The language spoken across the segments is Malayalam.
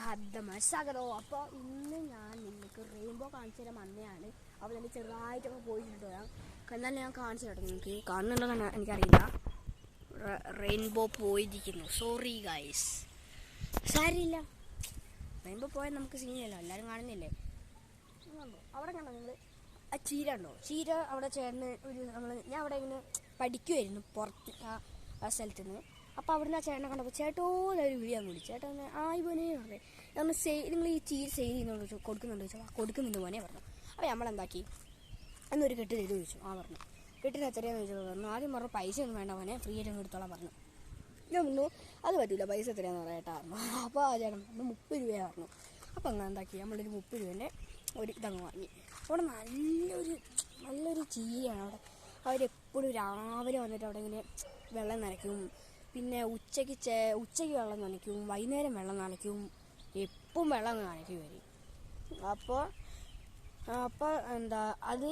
ഹദ്ദമസാകരോ. അപ്പോൾ ഇന്ന് ഞാൻ നിങ്ങൾക്ക് റെയിൻബോ കാണിച്ചു തരാൻ വന്നതാണ്. അപ്പോൾ തന്നെ ചെറുതായിട്ടൊക്കെ പോയിട്ടുണ്ട് വരാം. എന്നാലും ഞാൻ കാണിച്ചു തരാം. നിങ്ങൾക്ക് കാണുന്നുണ്ടോ എനിക്കറിയില്ല. റെയിൻബോ പോയിരിക്കുന്നു. Sorry guys, സാരിയില്ല. റെയിൻബോ പോയാൽ നമുക്ക് സീനില്ലല്ലോ, എല്ലാവരും കാണുന്നില്ലേ. അവിടെ കണ്ടോ നിങ്ങൾ ആ ചീര ഉണ്ടോ? ചീര അവിടെ ചേർന്ന് ഞാൻ അവിടെ ഇങ്ങനെ പഠിക്കുമായിരുന്നു പുറത്ത് ആ സ്ഥലത്ത് നിന്ന്. അപ്പോൾ അവിടുന്ന് ആ ചേട്ടനെ കണ്ടപ്പോൾ ചേട്ടോ ഒരു വീഡിയോ അങ്ങ് വിളിച്ചു. ചേട്ടൻ ഇവനെ പറഞ്ഞു നമ്മൾ നിങ്ങൾ ഈ ചീര സെയിൽ ചെയ്യുന്നുണ്ടോ കൊടുക്കുന്നുണ്ടോ ചോദിച്ചാൽ കൊടുക്കുന്നുണ്ട് മോനെ പറഞ്ഞു. അപ്പോൾ നമ്മളെന്താക്കി എന്നൊരു കെട്ട് തരുമോ ചോദിച്ചു. പറഞ്ഞു കെട്ടിന് എത്രയാണെന്ന് ചോദിച്ചപ്പോൾ പറഞ്ഞു ആദ്യം പറഞ്ഞു പൈസ ഒന്നും വേണ്ട മോനെ, ഫ്രീ ആയിട്ട് എടുത്തോളാം പറഞ്ഞു. ഞാൻ പറഞ്ഞു അത് പറ്റില്ല, പൈസ എത്രയാണെന്ന് പറയാം ചേട്ടാ പറഞ്ഞു. അപ്പോൾ ആ ചേട്ടൻ 30 രൂപയാണ് പറഞ്ഞു. അപ്പോൾ അങ്ങനെ എന്താക്കി നമ്മളൊരു 30 രൂപേൻ്റെ ഒരു ഇതങ്ങ് വാങ്ങി. അവിടെ നല്ലൊരു ചീരയാണ്. അവിടെ അവരെപ്പോഴും രാവിലെ വന്നിട്ട് അവിടെ ഇങ്ങനെ വെള്ളം നനയ്ക്കും, പിന്നെ ഉച്ചയ്ക്ക് വെള്ളം നനയ്ക്കും, വൈകുന്നേരം വെള്ളം നനയ്ക്കും, എപ്പം വെള്ളം നനയ്ക്കും വരും. അപ്പോൾ എന്താ അത്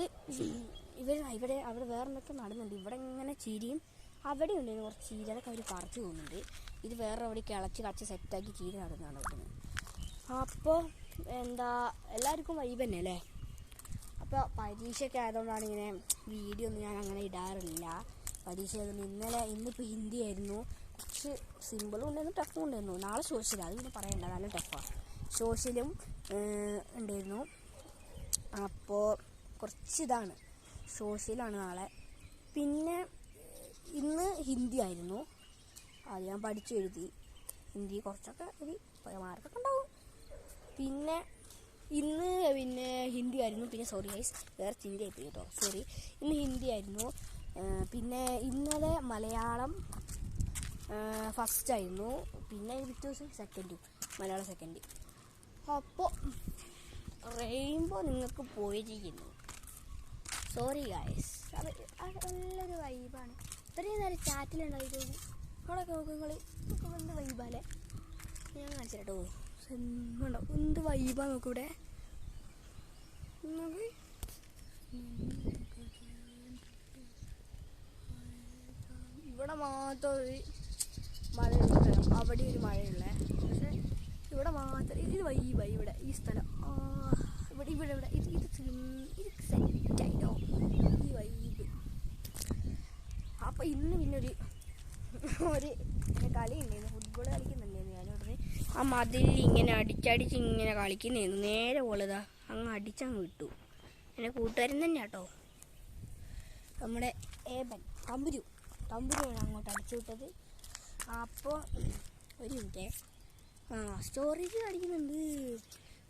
ഇവിടെ അവിടെ വേറെ എന്തൊക്കെ നടന്നുണ്ട്. ഇവിടെ ഇങ്ങനെ ചീരയും അവിടെ ഉണ്ടായിരുന്നു കുറച്ച് ചീര, അതൊക്കെ അവർ പറിച്ചു പോകുന്നുണ്ട്. ഇത് വേറെ അവിടെ കിളച്ച് സെറ്റാക്കി ചീര നടന്നാണ് നോക്കുന്നത്. അപ്പോൾ എന്താ എല്ലാവർക്കും വൈബ് തന്നെ അല്ലേ. അപ്പോൾ പരീക്ഷയൊക്കെ ആയതുകൊണ്ടാണ് ഇങ്ങനെ വീഡിയോ ഒന്നും ഞാൻ അങ്ങനെ ഇടാറില്ല. പരീക്ഷ ആയതുകൊണ്ട് ഇന്നിപ്പോൾ ഹിന്ദി ആയിരുന്നു. കുറച്ച് സിമ്പിളും ഉണ്ടായിരുന്നു, ടഫും ഉണ്ടായിരുന്നു. നാളെ സോഷ്യലാണ്, അത് പിന്നെ പറയണ്ട, നല്ല ടഫാണ്. സോഷ്യലും ഉണ്ടായിരുന്നു. അപ്പോൾ കുറച്ച് ഇതാണ്, സോഷ്യലാണ് നാളെ. പിന്നെ ഇന്ന് ഹിന്ദി ആയിരുന്നു, അത് ഞാൻ പഠിച്ചു എഴുതി. ഹിന്ദി കുറച്ചൊക്കെ മാർക്കൊക്കെ ഉണ്ടാവും. പിന്നെ ഇന്ന് ഹിന്ദി ആയിരുന്നു. പിന്നെ സോറി ഗൈസ്, വേറെ ചിന്ത ആയിപ്പോയി കേട്ടോ, സോറി. ഇന്ന് ഹിന്ദി ആയിരുന്നു. പിന്നെ ഇന്നലെ മലയാളം ഫസ്റ്റായിരുന്നു. പിന്നെ പിറ്റേ ദിവസം സെക്കൻഡും, മലയാളം സെക്കൻഡ്. അപ്പോൾ റെയിൻബോ നിങ്ങൾക്ക് പോയിരിക്കുന്നു. സോറി ഗൈസ്, അത് നല്ലൊരു വൈബാണ്. ഇത്രയും നേരം ചാറ്റിലുണ്ടായി അവിടെ നോക്കുക എന്ത് വൈബാല്ലേ. ഞാൻ കാണിച്ചു കേട്ടോ, ഉണ്ടോ എന്ത് വൈബാ നോക്കൂടെ. ഇവിടെ മാത്രം ഒരു മഴയുള്ള, അവിടെ ഒരു മഴയുള്ള, പക്ഷെ ഇവിടെ മാത്രം ഇത് വൈബായി. ഇവിടെ ഈ സ്ഥലം ഇവിടെ ഇത് സെറ്റായിട്ടോ ഈ വൈബ്. അപ്പോൾ ഇന്ന് പിന്നെ ഒരു കളി ഉണ്ടായിരുന്നു, ഫുട്ബോൾ കളിക്കുന്നുണ്ടായിരുന്നു. ഞാനിവിടെ ആ മതിലിൽ ഇങ്ങനെ അടിച്ചടിച്ച് ഇങ്ങനെ കളിക്കുന്നതായിരുന്നു. നേരെ പോളതാ അങ്ങ് അടിച്ചങ്ങ് വിട്ടു. എൻ്റെ കൂട്ടുകാരൻ തന്നെ കേട്ടോ, നമ്മുടെ തമ്പുരുവാണ് അങ്ങോട്ട് അടിച്ചു വിട്ടത്. അപ്പോൾ ഒരു മിനിറ്റ്, സ്റ്റോറേജ് കാണിക്കുന്നുണ്ട്.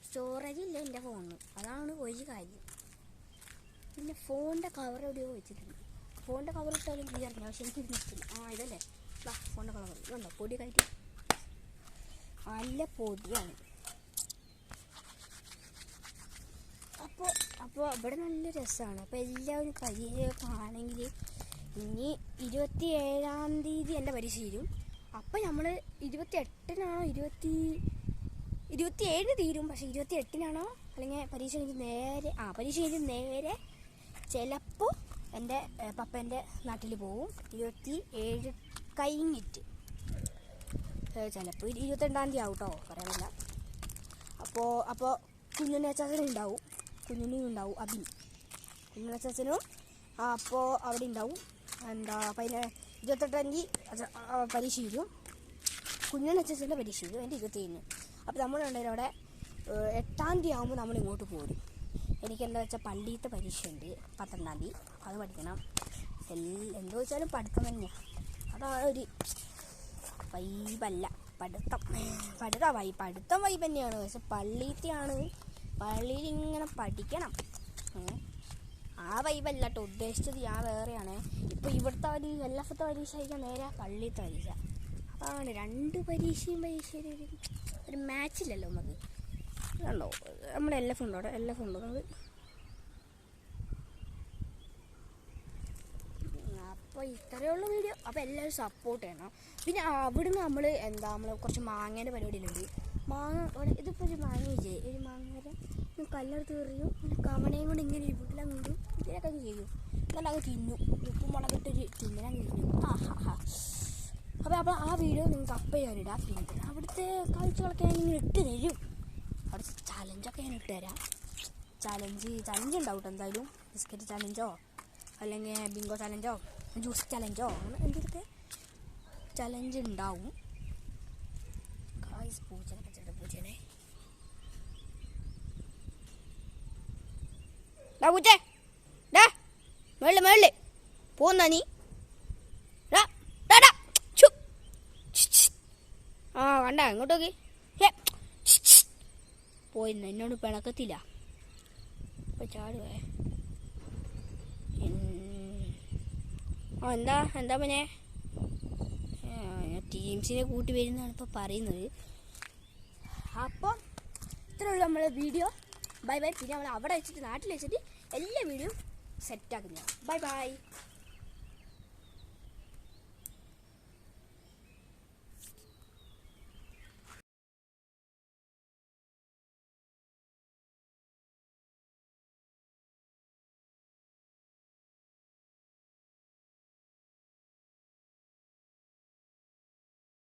സ്റ്റോറേജ് ഇല്ല എൻ്റെ ഫോണിന്, അതാണ് ഒരു കാര്യം. പിന്നെ ഫോണിൻ്റെ കവർ എവിടെയോ വെച്ചിട്ടുണ്ട്. ഫോണിൻ്റെ കവർ ഇട്ടാലും ക്ലിയർ അറിഞ്ഞു, പക്ഷെ എനിക്ക് ഇരുന്നിട്ടില്ല. ഇതല്ലേ ഫോണിൻ്റെ കവർ ഇതുണ്ടോ, പൊടി കയറ്റി നല്ല പൊടിയാണ്. അപ്പോൾ ഇവിടെ നല്ല രസമാണ്. അപ്പോൾ എല്ലാവരും പരീക്ഷയൊക്കെ ആണെങ്കിൽ ഇനി 27-ാം തീയതി എൻ്റെ പരീക്ഷ തീരും. അപ്പം നമ്മൾ 28-നാണോ 27 തീരും, പക്ഷേ 28-നാണോ അല്ലെങ്കിൽ പരീക്ഷ കഴിഞ്ഞ് നേരെ ചിലപ്പോൾ എൻ്റെ പപ്പേൻ്റെ നാട്ടിൽ പോവും. 27 കഴിഞ്ഞിട്ട് ചിലപ്പോൾ 22-ാം തീയതി ആവും കേട്ടോ, പറയാനില്ല. അപ്പോൾ കുഞ്ഞുണ്ണച്ചാച്ചനും ഉണ്ടാവും, കുഞ്ഞുണ്ണച്ചാച്ചനും അപ്പോൾ അവിടെ ഉണ്ടാവും. എന്താ 28-ാം തീയതി പരീക്ഷ വരും, കുഞ്ഞുണ്ണച്ചാച്ചൻ്റെ പരീക്ഷ വരും, എൻ്റെ 27-ന്. അപ്പോൾ നമ്മളുണ്ടെങ്കിൽ അവിടെ 8-ാം തീയതി ആകുമ്പോൾ നമ്മൾ ഇങ്ങോട്ട് പോരും. എനിക്കെന്താ വെച്ചാൽ പള്ളിയിലത്തെ പരീക്ഷയുണ്ട് 12-ാം തീയതി, അത് പഠിക്കണം. എന്തോ വെച്ചാലും പഠിത്തം തന്നെയാണ്, അതാണ് ഒരു വൈബല്ല. പഠിത്തം വൈബ് തന്നെയാണ്, പക്ഷെ പള്ളിയിലാണ്, പള്ളിയിൽ ഇങ്ങനെ പഠിക്കണം. ആ വൈബല്ല കേട്ടോ ഉദ്ദേശിച്ചത്, ഞാൻ വേറെയാണ്. ഇപ്പോൾ ഇവിടുത്തെ LF-ത്തെ പരീക്ഷ കഴിക്കാൻ നേരെ പള്ളിയിലത്തെ പരീക്ഷ. അതാണ് 2 പരീക്ഷയും ഒരു മാച്ചില്ലല്ലോ നമുക്ക്. ഉണ്ടോ നമ്മുടെ LF ഉണ്ടോ, അവിടെ LF ഉണ്ടോ നമുക്ക്. അപ്പോൾ ഇത്രയുള്ള വീഡിയോ. അപ്പോൾ എല്ലാവരും സപ്പോർട്ട് ചെയ്യണം. പിന്നെ അവിടുന്ന് നമ്മൾ കുറച്ച് മാങ്ങേൻ്റെ പരിപാടിയിലുണ്ട്. മാങ്ങ ഇതിപ്പോൾ ഒരു മാങ്ങയില്ലേ, ഒരു മാങ്ങ കല്ലെടുത്ത് എറിയും, കവണയും കൊണ്ട് ഇങ്ങനെ വീട്ടിലങ്ങ് ഇടും, ഇതിനൊക്കെ ചെയ്യും. എന്നിട്ട് അങ്ങ് തിന്നു, ഉപ്പും മുളകിട്ടൊരു തിന്നലങ്ങ് തിന്നു. അപ്പോൾ ആ വീഡിയോ നിങ്ങൾക്ക് അപ്പം ഞാനിടാം. പിന്നെ അവിടുത്തെ ഇതുപോലത്തെ കാഴ്ചകളൊക്കെ ഞാൻ ഇങ്ങനെ ഇട്ട് തരും. കുറച്ച് ചലഞ്ചൊക്കെ ഞാൻ ഇട്ട് തരാം. ചലഞ്ച് ഉണ്ടാവും കേട്ടോ എന്തായാലും. ബിസ്ക്കറ്റ് ചലഞ്ചോ അല്ലെങ്കിൽ ബിങ്കോ ചലഞ്ചോ ജ്യൂസ് ചലഞ്ചോ അങ്ങനെ എന്തെങ്കിലുമൊക്കെ ചലഞ്ച് ഉണ്ടാവും. പൂച്ചനെ പച്ചയുടെ പൂച്ചനെ പൂച്ചേ മേളില് പോന്നാ നീ? ആ കണ്ട ഇങ്ങോട്ടോക്കി പോയിന്ന് എന്നോട് പിണക്കത്തില്ല. ഇപ്പൊ ചാടുവേ. എന്താ പിന്നെ ടീംസിനെ കൂട്ടി വരുന്നതാണ് ഇപ്പോൾ പറയുന്നത്. അപ്പം ഇത്രയുള്ളൂ നമ്മളെ വീഡിയോ. Bye bye. പിന്നെ നമ്മൾ അവിടെ വെച്ചിട്ട് നാട്ടിൽ വെച്ചിട്ട് എല്ലാ വീഡിയോയും സെറ്റാക്കുന്നതാണ്. Bye bye.